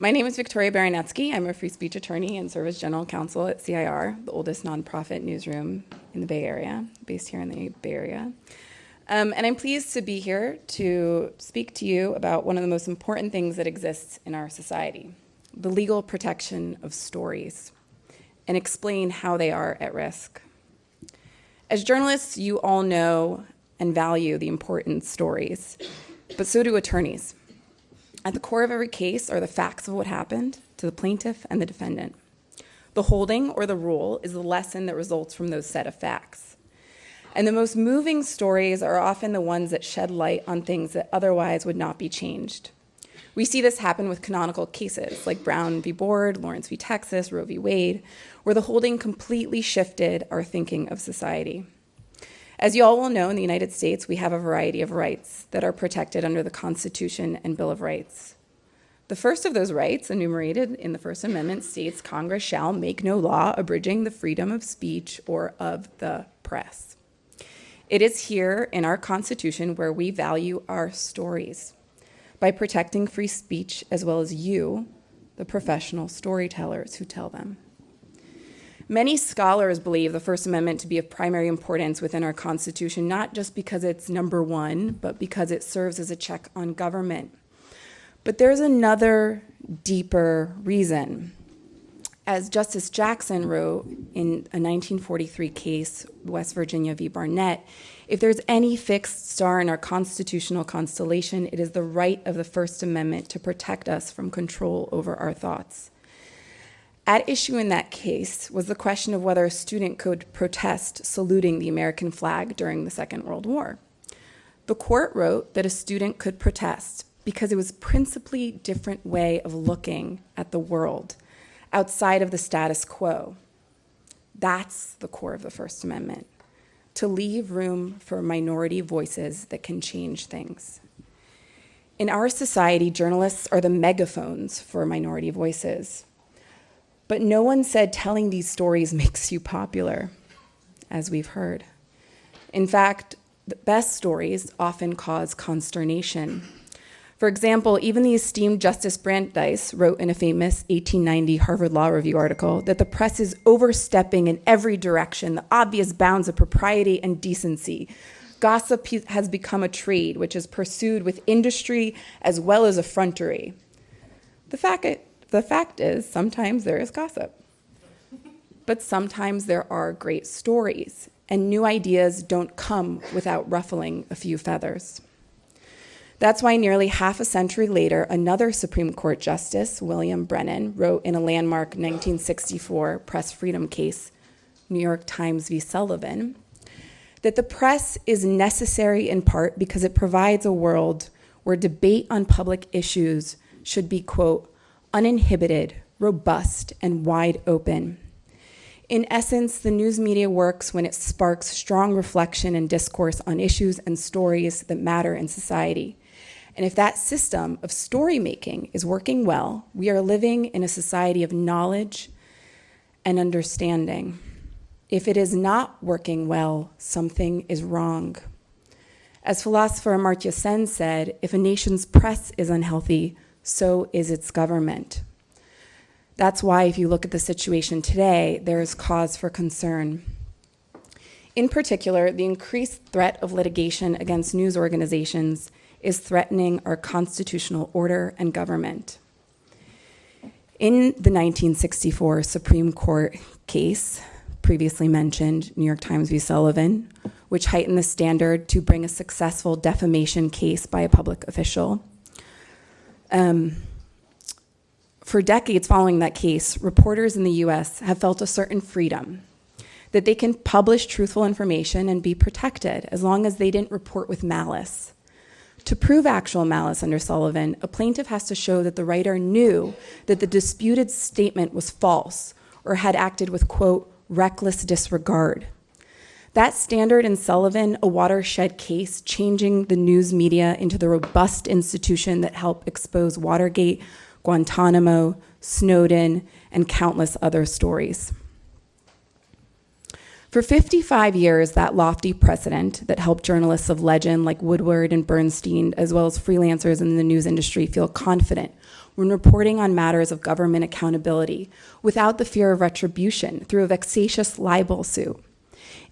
My name is Victoria Baranetsky. I'm a free speech attorney and serve as general counsel at CIR, the oldest nonprofit newsroom in the Bay Area, based here in the Bay Area. And I'm pleased to be here to speak to you about one of the most important things that exists in our society, the legal protection of stories, and explain how they are at risk. As journalists, you all know and value the important stories, but so do attorneys. At the core of every case are the facts of what happened to the plaintiff and the defendant. The holding or the rule is the lesson that results from those set of facts. And the most moving stories are often the ones that shed light on things that otherwise would not be changed. We see this happen with canonical cases like Brown v. Board, Lawrence v. Texas, Roe v. Wade, where the holding completely shifted our thinking of society. As you all will know, in the United States, we have a variety of rights that are protected under the Constitution and Bill of Rights. The first of those rights, enumerated in the First Amendment, states Congress shall make no law abridging the freedom of speech or of the press. It is here in our Constitution where we value our stories by protecting free speech as well as you, the professional storytellers who tell them. Many scholars believe the First Amendment to be of primary importance within our Constitution, not just because it's number one, but because it serves as a check on government. But there's another deeper reason. As Justice Jackson wrote in a 1943 case, West Virginia v. Barnett, if there's any fixed star in our constitutional constellation, it is the right of the First Amendment to protect us from control over our thoughts. At issue in that case was the question of whether a student could protest saluting the American flag during the Second World War. The court wrote that a student could protest because it was a principally different way of looking at the world outside of the status quo. That's the core of the First Amendment, to leave room for minority voices that can change things. In our society, journalists are the megaphones for minority voices. But no one said telling these stories makes you popular, as we've heard. In fact, the best stories often cause consternation. For example, even the esteemed Justice Brandeis wrote in a famous 1890 Harvard Law Review article that the press is overstepping in every direction the obvious bounds of propriety and decency. Gossip has become a trade which is pursued with industry as well as effrontery. The fact is, sometimes there is gossip, but sometimes there are great stories, and new ideas don't come without ruffling a few feathers. That's why nearly half a century later, another Supreme Court Justice, William Brennan, wrote in a landmark 1964 press freedom case, New York Times v. Sullivan, that the press is necessary in part because it provides a world where debate on public issues should be, quote, uninhibited, robust, and wide open. In essence, the news media works when it sparks strong reflection and discourse on issues and stories that matter in society. And if that system of story making is working well, we are living in a society of knowledge and understanding. If it is not working well, something is wrong. As philosopher Amartya Sen said, if a nation's press is unhealthy, so is its government. That's why if you look at the situation today, there is cause for concern. In particular, the increased threat of litigation against news organizations is threatening our constitutional order and government. In the 1964 Supreme Court case, previously mentioned, New York Times v. Sullivan, which heightened the standard to bring a successful defamation case by a public official, for decades following that case, reporters in the US have felt a certain freedom that they can publish truthful information and be protected as long as they didn't report with malice. To prove actual malice under Sullivan, a plaintiff has to show that the writer knew that the disputed statement was false or had acted with, quote, reckless disregard. That standard in Sullivan, a watershed case, changing the news media into the robust institution that helped expose Watergate, Guantanamo, Snowden, and countless other stories. For 55 years, that lofty precedent that helped journalists of legend like Woodward and Bernstein, as well as freelancers in the news industry, feel confident when reporting on matters of government accountability without the fear of retribution through a vexatious libel suit.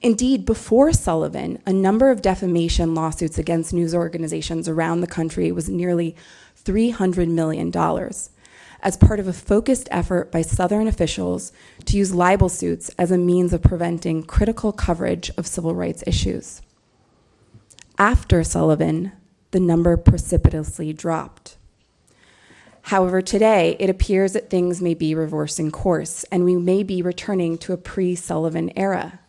Indeed, before Sullivan, a number of defamation lawsuits against news organizations around the country was nearly $300 million, as part of a focused effort by Southern officials to use libel suits as a means of preventing critical coverage of civil rights issues. After Sullivan, the number precipitously dropped. However, today, it appears that things may be reversing course, and we may be returning to a pre-Sullivan era.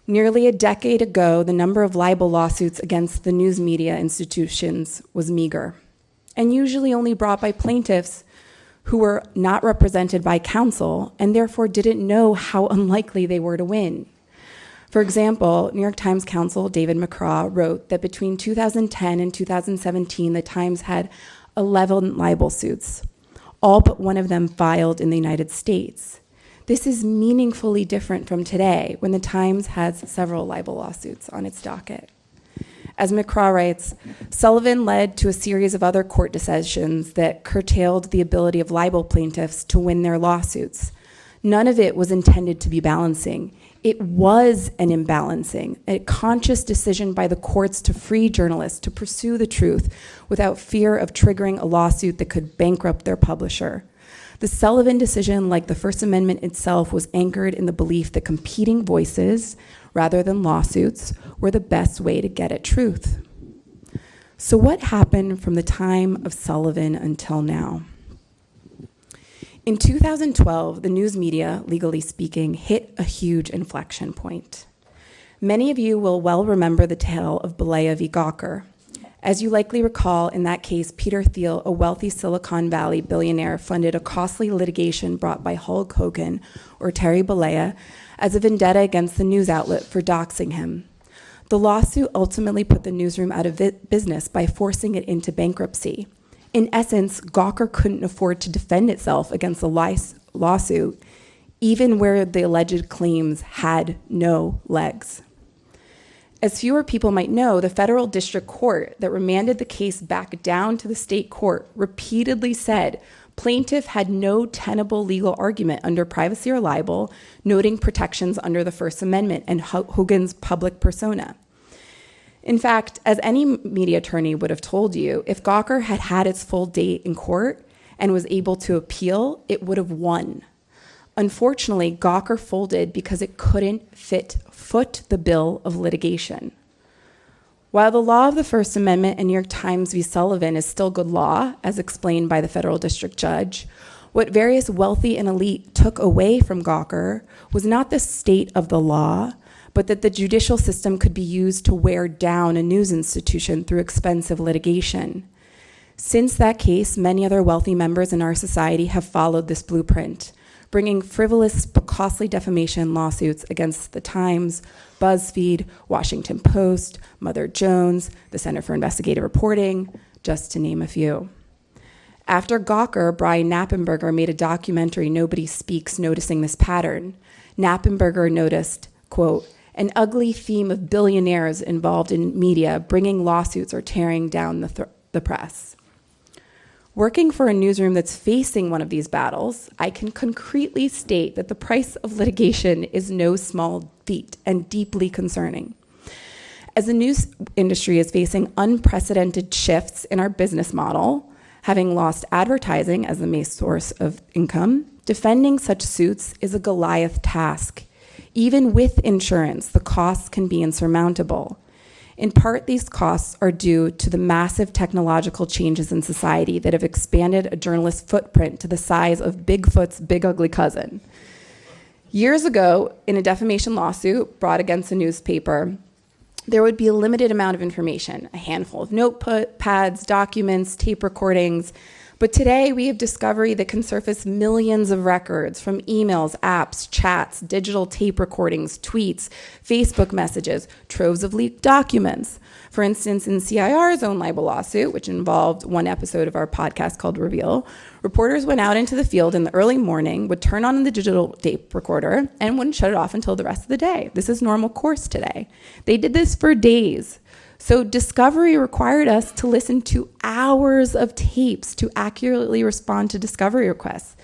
Nearly a decade ago, the number of libel lawsuits against the news media institutions was meager, and usually only brought by plaintiffs who were not represented by counsel and therefore didn't know how unlikely they were to win. For example, New York Times counsel David McCraw wrote that between 2010 and 2017, the Times had 11 libel suits, all but one of them filed in the United States. This is meaningfully different from today, when the Times has several libel lawsuits on its docket. As McCraw writes, Sullivan led to a series of other court decisions that curtailed the ability of libel plaintiffs to win their lawsuits. None of it was intended to be balancing. It was an imbalancing, a conscious decision by the courts to free journalists to pursue the truth without fear of triggering a lawsuit that could bankrupt their publisher. The Sullivan decision, like the First Amendment itself, was anchored in the belief that competing voices, rather than lawsuits, were the best way to get at truth. So what happened from the time of Sullivan until now? In 2012, the news media, legally speaking, hit a huge inflection point. Many of you will well remember the tale of Balea v. Gawker. As you likely recall, in that case, Peter Thiel, a wealthy Silicon Valley billionaire, funded a costly litigation brought by Hulk Hogan, or Terry Balea, as a vendetta against the news outlet for doxing him. The lawsuit ultimately put the newsroom out of business by forcing it into bankruptcy. In essence, Gawker couldn't afford to defend itself against the lawsuit, even where the alleged claims had no legs. As fewer people might know, the federal district court that remanded the case back down to the state court repeatedly said plaintiff had no tenable legal argument under privacy or libel, noting protections under the First Amendment and Hogan's public persona. In fact, as any media attorney would have told you, if Gawker had had its full day in court and was able to appeal, it would have won. Unfortunately, Gawker folded because it couldn't foot the bill of litigation. While the law of the First Amendment and New York Times v. Sullivan is still good law, as explained by the federal district judge, what various wealthy and elite took away from Gawker was not the state of the law, but that the judicial system could be used to wear down a news institution through expensive litigation. Since that case, many other wealthy members in our society have followed this blueprint, bringing frivolous but costly defamation lawsuits against the Times, BuzzFeed, Washington Post, Mother Jones, the Center for Investigative Reporting, just to name a few. After Gawker, Brian Knappenberger made a documentary, Nobody Speaks, noticing this pattern. Knappenberger noticed, quote, an ugly theme of billionaires involved in media bringing lawsuits or tearing down the press. Working for a newsroom that's facing one of these battles, I can concretely state that the price of litigation is no small feat and deeply concerning. As the news industry is facing unprecedented shifts in our business model, having lost advertising as the main source of income, defending such suits is a Goliath task. Even with insurance, the costs can be insurmountable. In part, these costs are due to the massive technological changes in society that have expanded a journalist's footprint to the size of Bigfoot's big ugly cousin. Years ago, in a defamation lawsuit brought against a newspaper, there would be a limited amount of information, a handful of notepads, documents, tape recordings, But today we have discovery that can surface millions of records from emails, apps, chats, digital tape recordings, tweets, Facebook messages, troves of leaked documents. For instance, in CIR's own libel lawsuit, which involved one episode of our podcast called Reveal, reporters went out into the field in the early morning, would turn on the digital tape recorder, and wouldn't shut it off until the rest of the day. This is normal course today. They did this for days. So discovery required us to listen to hours of tapes to accurately respond to discovery requests.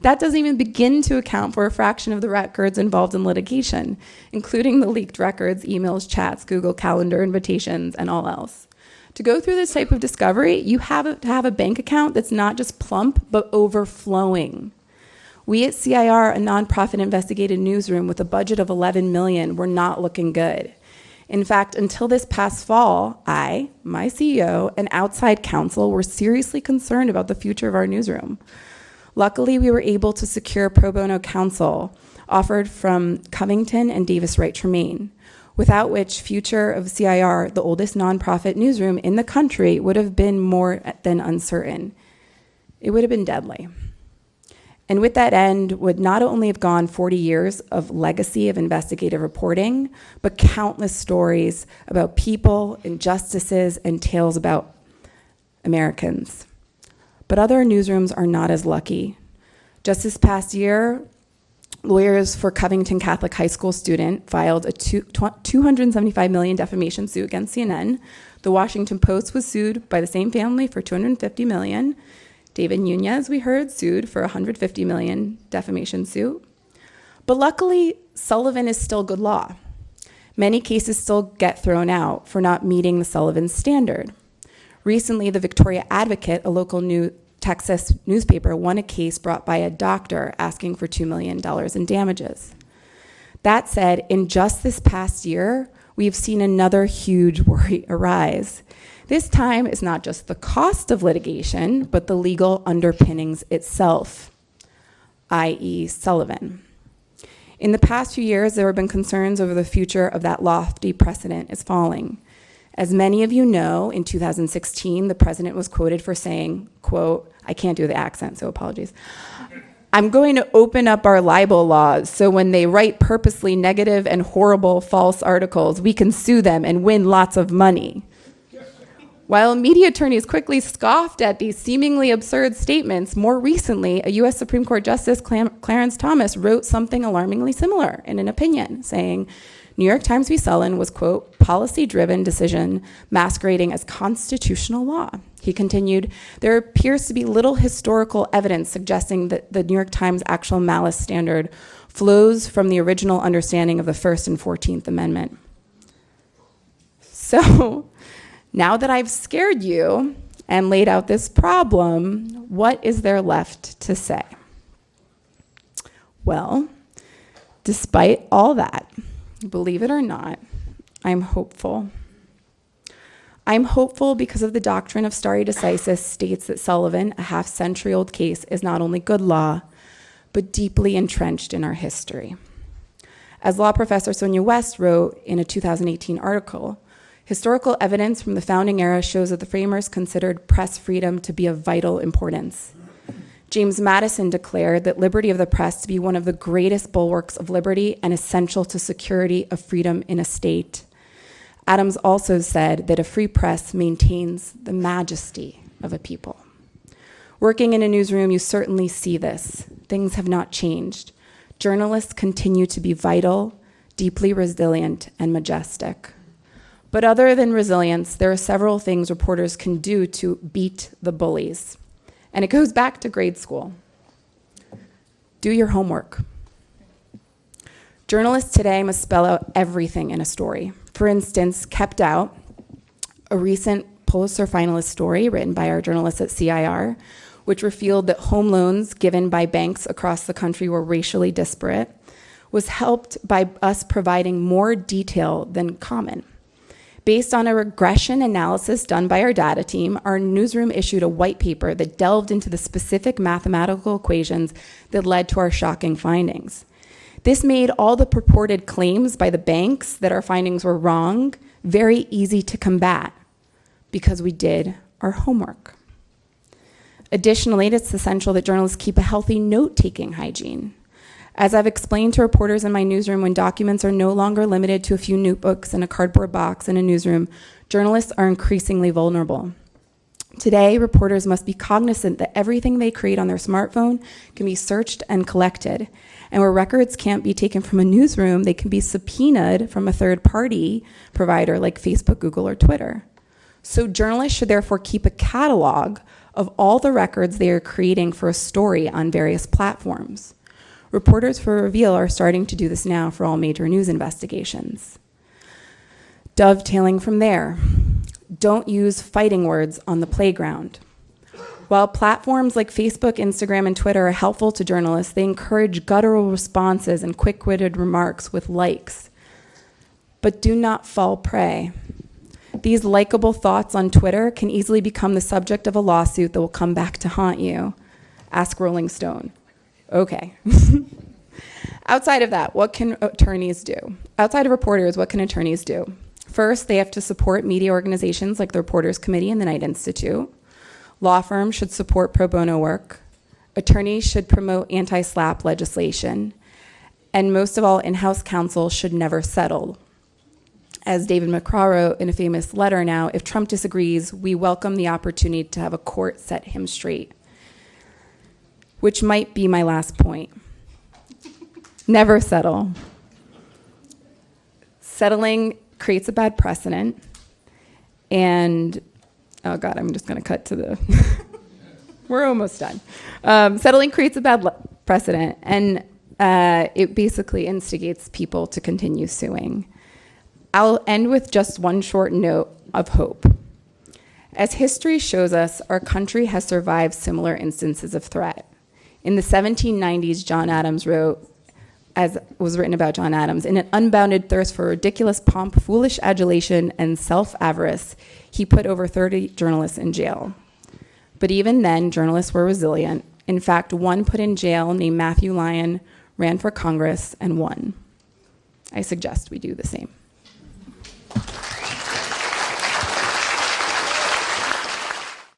That doesn't even begin to account for a fraction of the records involved in litigation, including the leaked records, emails, chats, Google Calendar invitations, and all else. To go through this type of discovery, you have to have a bank account that's not just plump, but overflowing. We at CIR, a nonprofit investigative newsroom with a budget of $11 million, were not looking good. In fact, until this past fall, I, my CEO, and outside counsel were seriously concerned about the future of our newsroom. Luckily, we were able to secure pro bono counsel offered from Covington and Davis Wright Tremaine, without which future of CIR, the oldest nonprofit newsroom in the country, would have been more than uncertain. It would have been deadly. And with that end would not only have gone 40 years of legacy of investigative reporting, but countless stories about people, injustices, and tales about Americans. But other newsrooms are not as lucky. Just this past year, lawyers for Covington Catholic High School student filed a $275 million defamation suit against CNN. The Washington Post was sued by the same family for $250 million. David Nunez, we heard, sued for a $150 million defamation suit. But luckily, Sullivan is still good law. Many cases still get thrown out for not meeting the Sullivan standard. Recently, the Victoria Advocate, a local Texas newspaper, won a case brought by a doctor asking for $2 million in damages. That said, in just this past year, we've seen another huge worry arise. This time is not just the cost of litigation, but the legal underpinnings itself, i.e. Sullivan. In the past few years, there have been concerns over the future of that lofty precedent is falling. As many of you know, in 2016, the president was quoted for saying, quote, I can't do the accent, so apologies. I'm going to open up our libel laws so when they write purposely negative and horrible false articles, we can sue them and win lots of money. While media attorneys quickly scoffed at these seemingly absurd statements, more recently, a U.S. Supreme Court Justice Clarence Thomas wrote something alarmingly similar in an opinion, saying, New York Times v. Sullivan was, quote, policy-driven decision masquerading as constitutional law. He continued, there appears to be little historical evidence suggesting that the New York Times actual malice standard flows from the original understanding of the First and 14th Amendment. So, now that I've scared you and laid out this problem, what is there left to say? Well, despite all that, believe it or not, I'm hopeful. I'm hopeful because of the doctrine of stare decisis states that Sullivan, a half-century-old case, is not only good law, but deeply entrenched in our history. As law professor Sonia West wrote in a 2018 article, historical evidence from the founding era shows that the framers considered press freedom to be of vital importance. James Madison declared that liberty of the press to be one of the greatest bulwarks of liberty and essential to security of freedom in a state. Adams also said that a free press maintains the majesty of a people. Working in a newsroom, you certainly see this. Things have not changed. Journalists continue to be vital, deeply resilient, and majestic. But other than resilience, there are several things reporters can do to beat the bullies. And it goes back to grade school. Do your homework. Journalists today must spell out everything in a story. For instance, kept out a recent Pulitzer finalist story written by our journalists at CIR, which revealed that home loans given by banks across the country were racially disparate, was helped by us providing more detail than common. Based on a regression analysis done by our data team, our newsroom issued a white paper that delved into the specific mathematical equations that led to our shocking findings. This made all the purported claims by the banks that our findings were wrong very easy to combat because we did our homework. Additionally, it's essential that journalists keep a healthy note-taking hygiene. As I've explained to reporters in my newsroom, when documents are no longer limited to a few notebooks and a cardboard box in a newsroom, journalists are increasingly vulnerable. Today, reporters must be cognizant that everything they create on their smartphone can be searched and collected. And where records can't be taken from a newsroom, they can be subpoenaed from a third-party provider like Facebook, Google, or Twitter. So journalists should therefore keep a catalog of all the records they are creating for a story on various platforms. Reporters for Reveal are starting to do this now for all major news investigations. Dovetailing from there, don't use fighting words on the playground. While platforms like Facebook, Instagram, and Twitter are helpful to journalists, they encourage guttural responses and quick-witted remarks with likes. But do not fall prey. These likable thoughts on Twitter can easily become the subject of a lawsuit that will come back to haunt you. Ask Rolling Stone. Okay. Outside of that, what can attorneys do? Outside of reporters, what can attorneys do? First, they have to support media organizations like the Reporters Committee and the Knight Institute. Law firms should support pro bono work. Attorneys should promote anti-SLAPP legislation. And most of all, in-house counsel should never settle. As David McCraw wrote in a famous letter now, if Trump disagrees, we welcome the opportunity to have a court set him straight. Which might be my last point. Never settle. Settling creates a bad precedent. And, oh God, I'm just gonna cut to the, we're almost done. Settling creates a bad precedent, and it basically instigates people to continue suing. I'll end with just one short note of hope. As history shows us, our country has survived similar instances of threat. In the 1790s, John Adams wrote, as was written about John Adams, in an unbounded thirst for ridiculous pomp, foolish adulation, and self-avarice, he put over 30 journalists in jail. But even then, journalists were resilient. In fact, one put in jail named Matthew Lyon ran for Congress and won. I suggest we do the same.